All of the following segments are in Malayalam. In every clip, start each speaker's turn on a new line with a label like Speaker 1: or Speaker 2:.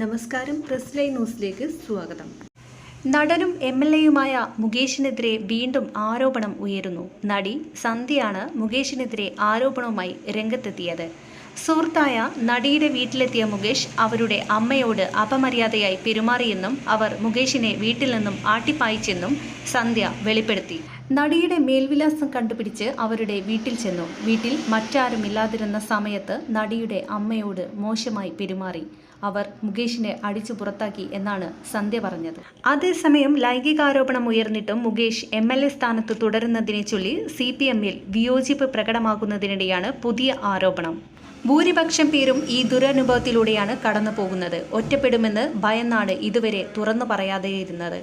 Speaker 1: നമസ്കാരം. പ്രസ് ലൈവ് ന്യൂസിലേക്ക് സ്വാഗതം. നടനും MLAയുമായ മുകേഷിനെതിരെ വീണ്ടും ആരോപണം ഉയരുന്നു. നടി സന്ധ്യയാണ് മുകേഷിനെതിരെ ആരോപണവുമായി രംഗത്തെത്തിയത്. സുഹൃത്തായ നടിയുടെ വീട്ടിലെത്തിയ മുകേഷ് അവരുടെ അമ്മയോട് അപമര്യാദയായി പെരുമാറിയെന്നും അവർ മുകേഷിനെ വീട്ടിൽ നിന്നും ആട്ടിപ്പായിച്ചെന്നും സന്ധ്യ വെളിപ്പെടുത്തി. നടിയുടെ മേൽവിലാസം കണ്ടുപിടിച്ച് അവരുടെ വീട്ടിൽ ചെന്നു. വീട്ടിൽ മറ്റാരുമില്ലാതിരുന്ന സമയത്ത് നടിയുടെ അമ്മയോട് മോശമായി പെരുമാറി. അവർ മുകേഷിനെ അടിച്ചു പുറത്താക്കി എന്നാണ് സന്ധ്യ പറഞ്ഞത്. അതേസമയം ലൈംഗികാരോപണം ഉയർന്നിട്ടും മുകേഷ് MLA സ്ഥാനത്ത് തുടരുന്നതിനെ ചൊല്ലി CPMൽ വിയോജിപ്പ് പ്രകടമാക്കുന്നതിനിടെയാണ് പുതിയ ആരോപണം. ഭൂരിപക്ഷം പേരും ഈ ദുരനുഭവത്തിലൂടെയാണ് കടന്നു പോകുന്നത്. ഒറ്റപ്പെടുമെന്ന് ഭയന്നാണ് ഇതുവരെ തുറന്നു പറയാതെയിരുന്നത്.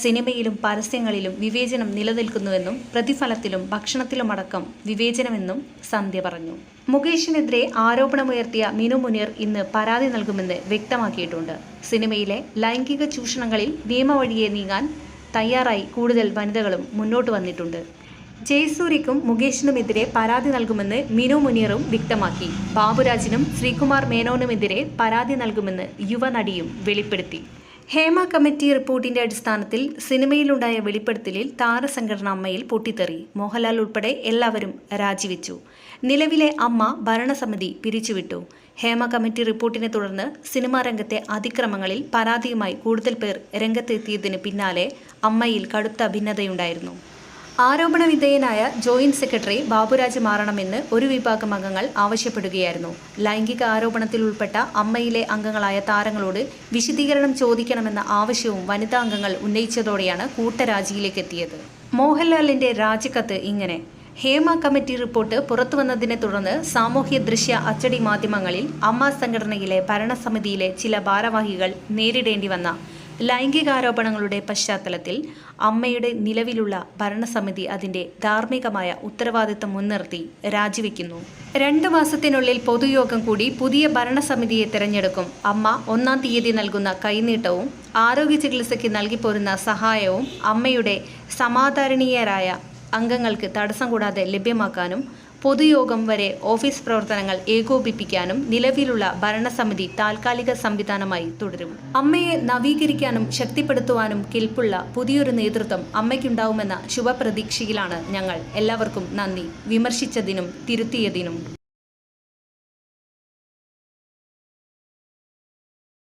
Speaker 1: സിനിമയിലും പരസ്യങ്ങളിലും വിവേചനം നിലനിൽക്കുന്നുവെന്നും പ്രതിഫലത്തിലും ഭക്ഷണത്തിലുമടക്കം വിവേചനമെന്നും സന്ധ്യ പറഞ്ഞു. മുകേഷിനെതിരെ ആരോപണമുയർത്തിയ മിനു മുനീർ ഇന്ന് പരാതി നൽകുമെന്ന് വ്യക്തമാക്കിയിട്ടുണ്ട്. സിനിമയിലെ ലൈംഗിക ചൂഷണങ്ങളിൽ നിയമവഴിയെ നീങ്ങാൻ തയ്യാറായി കൂടുതൽ വനിതകളും മുന്നോട്ട് വന്നിട്ടുണ്ട്. ജയസൂര്യക്കും മുകേഷിനുമെതിരെ പരാതി നൽകുമെന്ന് മിനു മുനീറും വ്യക്തമാക്കി. ബാബുരാജിനും ശ്രീകുമാർ മേനോനുമെതിരെ പരാതി നൽകുമെന്ന് യുവനടിയും വെളിപ്പെടുത്തി. ഹേമ കമ്മിറ്റി റിപ്പോർട്ടിന്റെ അടിസ്ഥാനത്തിൽ സിനിമയിലുണ്ടായ വെളിപ്പെടുത്തലിൽ താരസംഘടന അമ്മയിൽ പൊട്ടിത്തെറി. മോഹൻലാൽ ഉൾപ്പെടെ എല്ലാവരും രാജിവെച്ചു. നിലവിലെ അമ്മ ഭരണസമിതി പിരിച്ചുവിട്ടു. ഹേമ കമ്മിറ്റി റിപ്പോർട്ടിനെ തുടർന്ന് സിനിമാ രംഗത്തെ അതിക്രമങ്ങളിൽ പരാതിയുമായി കൂടുതൽ പേർ രംഗത്തെത്തിയതിന് പിന്നാലെ അമ്മയിൽ കടുത്ത ഭിന്നതയുണ്ടായിരുന്നു. ആരോപണ വിധേയനായ ജോയിന്റ് സെക്രട്ടറി ബാബുരാജ് മാറണമെന്ന് ഒരു വിഭാഗം അംഗങ്ങൾ ആവശ്യപ്പെടുകയായിരുന്നു. ലൈംഗിക ആരോപണത്തിൽ ഉൾപ്പെട്ട അമ്മയിലെ അംഗങ്ങളായ താരങ്ങളോട് വിശദീകരണം ചോദിക്കണമെന്ന ആവശ്യവും വനിതാ അംഗങ്ങൾ ഉന്നയിച്ചതോടെയാണ് കൂട്ടരാജിയിലേക്ക് എത്തിയത്. മോഹൻലാലിന്റെ രാജിക്കത്ത് ഇങ്ങനെ: ഹേമ കമ്മിറ്റി റിപ്പോർട്ട് പുറത്തുവന്നതിനെ തുടർന്ന് സാമൂഹ്യ ദൃശ്യ അച്ചടി മാധ്യമങ്ങളിൽ അമ്മ സംഘടനയിലെ ഭരണസമിതിയിലെ ചില ഭാരവാഹികൾ നേരിടേണ്ടി വന്ന ലൈംഗികാരോപണങ്ങളുടെ പശ്ചാത്തലത്തിൽ അമ്മയുടെ നിലവിലുള്ള ഭരണസമിതി അതിന്റെ ധാർമ്മികമായ ഉത്തരവാദിത്തം മുൻനിർത്തി രാജിവെക്കുന്നു. 2 മാസത്തിനുള്ളിൽ പൊതുയോഗം കൂടി പുതിയ ഭരണസമിതിയെ തിരഞ്ഞെടുക്കും. അമ്മ 1-ാം തീയതി നൽകുന്ന കൈനീട്ടവും ആരോഗ്യ ചികിത്സയ്ക്ക് നൽകിപ്പോരുന്ന സഹായവും അമ്മയുടെ സമാദരണീയരായ അംഗങ്ങൾക്ക് തടസ്സം കൂടാതെ ലഭ്യമാക്കാനും പൊതുയോഗം വരെ ഓഫീസ് പ്രവർത്തനങ്ങൾ ഏകോപിപ്പിക്കാനും നിലവിലുള്ള ഭരണസമിതി താൽക്കാലിക സംവിധാനമായി തുടരും. അമ്മയെ നവീകരിക്കാനും ശക്തിപ്പെടുത്തുവാനും കെൽപ്പുള്ള പുതിയൊരു നേതൃത്വം അമ്മയ്ക്കുണ്ടാവുമെന്ന ശുഭപ്രതീക്ഷയിലാണ് ഞങ്ങൾ. എല്ലാവർക്കും നന്ദി. വിമർശിച്ചതിനും തിരുത്തിയതിനും.